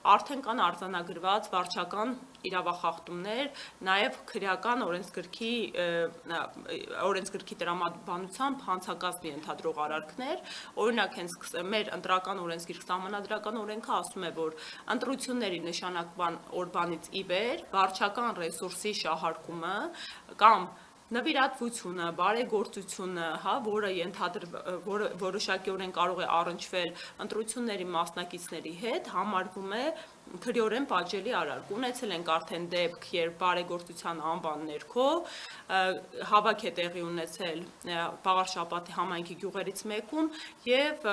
արդեն կան արձանագրված վարչական իրավախախտումներ, նաև քրեական օրենսգրքի տրամաբանությամբ հանցագազմ ենթադրող արարքներ, օրինակ հենց մեր ընտրական օրենսգիրք սահմանադրական օրենքը ասում է, որ ընտրությունների նշանակման օրվանից ի վեր վարչական ռեսուրսի շահարկումը կամ նվիրատվությունը, բարեգործությունը, որը որոշակիորեն կարող է առնչվել ընտրությունների մասնակիցների հետ, համարվում է քրեորեն պատժելի արարք։ Ունեցել ենք արդեն դեպք, երբ բարեգործության անվան ներքո հավաք է տեղի ունեցել Պաղարշապատի համայնքի գյուղերից մեկում եւ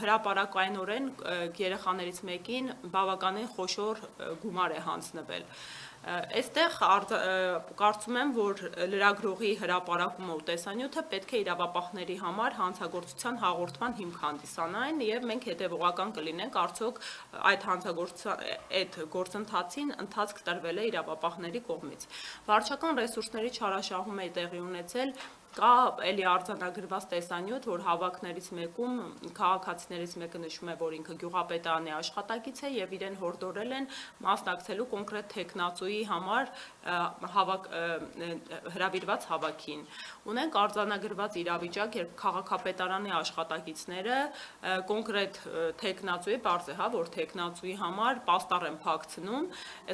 հրապարակայնորեն երեխաներից մեկին բավականին խոշոր գումար է հանձնվել։ Այստեղ կարծում եմ, որ լրագրողի հրապարակումը ու տեսանյութը պետք է իրավապահների համար հանցագործության հաղորդման հիմք հանդիսանային եւ մենք հետեւողական կլինենք արդյոք այդ գործընթացին ընթացք տրվել է իրավապահների կողմից։ Վարչական ռեսուրսների չարաշահում է տեղի ունեցել Կա էլի արձանագրված տեսանյութ, որ հավաքներից մեկում քաղաքացիներից մեկը նշում է, որ ինքը գյուղապետարանի աշխատակից է եւ իրեն հորդորել են մասնակցելու կոնկրետ թեկնածուի համար հրավիրված հավաքին։ Ունենք արձանագրված իրավիճակ, երբ քաղաքապետարանի աշխատակիցները կոնկրետ թեկնածուի, պարզ է, որ թեկնածուի համար պաստառ են փակցնում,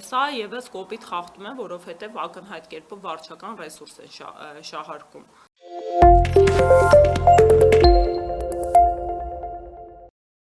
սա եւս կոպիտ խախտում է, որովհետեւ ակնհայտ կերպով վարչական ռեսուրս է շահարկում։